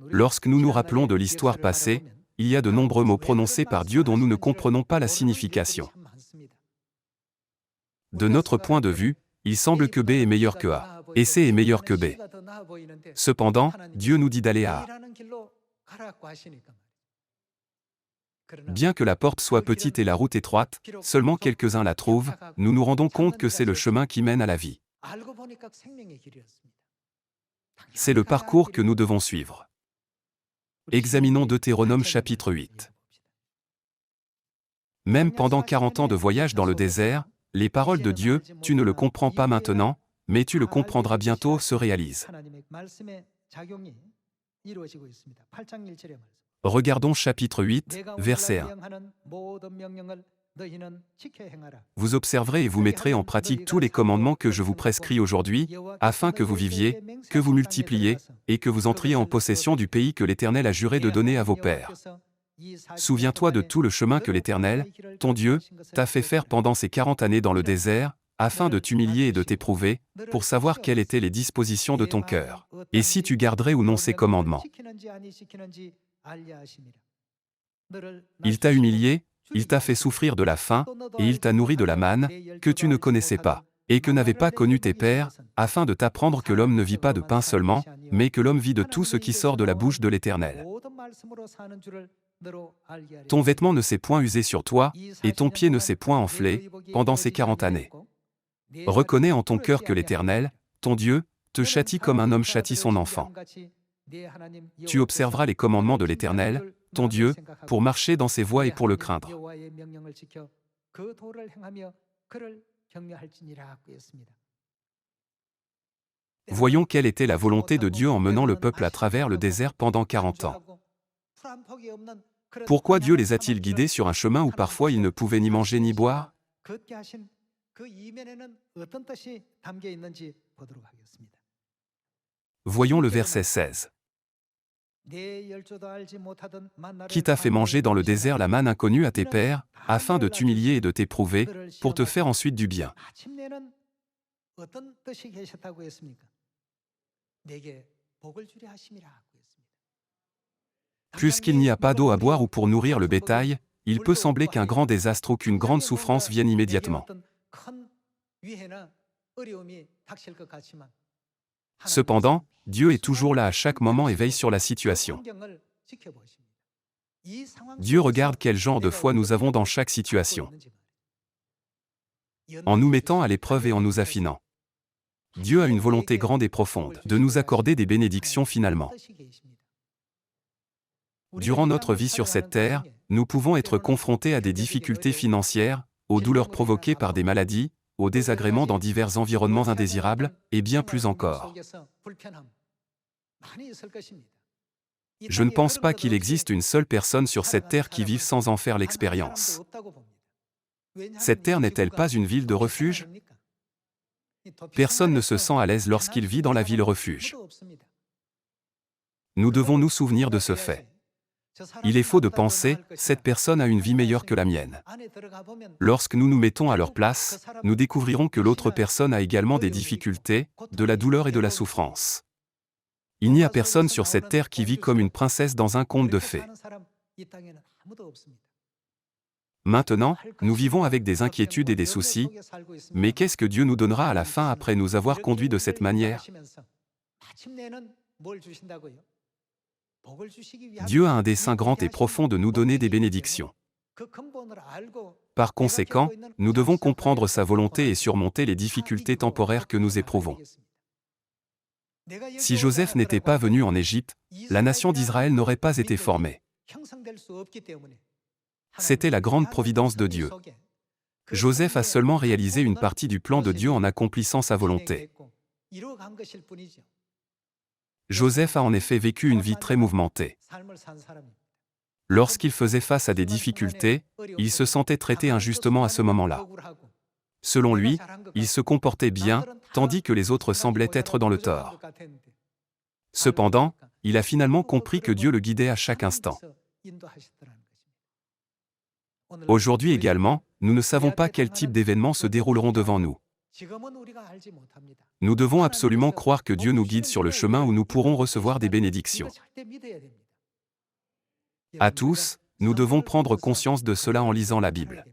Lorsque nous nous rappelons de l'histoire passée, il y a de nombreux mots prononcés par Dieu dont nous ne comprenons pas la signification. De notre point de vue, il semble que B est meilleur que A, et C est meilleur que B. Cependant, Dieu nous dit d'aller à A. Bien que la porte soit petite et la route étroite, seulement quelques-uns la trouvent, nous nous rendons compte que c'est le chemin qui mène à la vie. C'est le parcours que nous devons suivre. Examinons Deutéronome chapitre 8. Même pendant 40 ans de voyage dans le désert, les paroles de Dieu, tu ne le comprends pas maintenant, mais tu le comprendras bientôt, se réalisent. Regardons chapitre 8, verset 1. Vous observerez et vous mettrez en pratique tous les commandements que je vous prescris aujourd'hui, afin que vous viviez, que vous multipliez, et que vous entriez en possession du pays que l'Éternel a juré de donner à vos pères. Souviens-toi de tout le chemin que l'Éternel, ton Dieu, t'a fait faire pendant ces 40 années dans le désert, afin de t'humilier et de t'éprouver, pour savoir quelles étaient les dispositions de ton cœur, et si tu garderais ou non ces commandements. Il t'a humilié, il t'a fait souffrir de la faim, et il t'a nourri de la manne, que tu ne connaissais pas, et que n'avaient pas connu tes pères, afin de t'apprendre que l'homme ne vit pas de pain seulement, mais que l'homme vit de tout ce qui sort de la bouche de l'Éternel. Ton vêtement ne s'est point usé sur toi, et ton pied ne s'est point enflé, pendant ces 40 années. Reconnais en ton cœur que l'Éternel, ton Dieu, te châtie comme un homme châtie son enfant. Tu observeras les commandements de l'Éternel, ton Dieu, pour marcher dans ses voies et pour le craindre. Voyons quelle était la volonté de Dieu en menant le peuple à travers le désert pendant 40 ans. Pourquoi Dieu les a-t-il guidés sur un chemin où parfois ils ne pouvaient ni manger ni boire? Voyons le verset 16. Qui t'a fait manger dans le désert la manne inconnue à tes pères, afin de t'humilier et de t'éprouver, pour te faire ensuite du bien. Puisqu'il n'y a pas d'eau à boire ou pour nourrir le bétail, il peut sembler qu'un grand désastre ou qu'une grande souffrance vienne immédiatement. Cependant, Dieu est toujours là à chaque moment et veille sur la situation. Dieu regarde quel genre de foi nous avons dans chaque situation. En nous mettant à l'épreuve et en nous affinant. Dieu a une volonté grande et profonde de nous accorder des bénédictions finalement. Durant notre vie sur cette terre, nous pouvons être confrontés à des difficultés financières, aux douleurs provoquées par des maladies, aux désagréments dans divers environnements indésirables, et bien plus encore. Je ne pense pas qu'il existe une seule personne sur cette terre qui vive sans en faire l'expérience. Cette terre n'est-elle pas une ville de refuge? Personne ne se sent à l'aise lorsqu'il vit dans la ville refuge. Nous devons nous souvenir de ce fait. Il est faux de penser, cette personne a une vie meilleure que la mienne. Lorsque nous nous mettons à leur place, nous découvrirons que l'autre personne a également des difficultés, de la douleur et de la souffrance. Il n'y a personne sur cette terre qui vit comme une princesse dans un conte de fées. Maintenant, nous vivons avec des inquiétudes et des soucis, mais qu'est-ce que Dieu nous donnera à la fin après nous avoir conduits de cette manière? Dieu a un dessein grand et profond de nous donner des bénédictions. Par conséquent, nous devons comprendre sa volonté et surmonter les difficultés temporaires que nous éprouvons. Si Joseph n'était pas venu en Égypte, la nation d'Israël n'aurait pas été formée. C'était la grande providence de Dieu. Joseph a seulement réalisé une partie du plan de Dieu en accomplissant sa volonté. Joseph a en effet vécu une vie très mouvementée. Lorsqu'il faisait face à des difficultés, il se sentait traité injustement à ce moment-là. Selon lui, il se comportait bien, tandis que les autres semblaient être dans le tort. Cependant, il a finalement compris que Dieu le guidait à chaque instant. Aujourd'hui également, nous ne savons pas quel type d'événements se dérouleront devant nous. Nous devons absolument croire que Dieu nous guide sur le chemin où nous pourrons recevoir des bénédictions. À tous, nous devons prendre conscience de cela en lisant la Bible.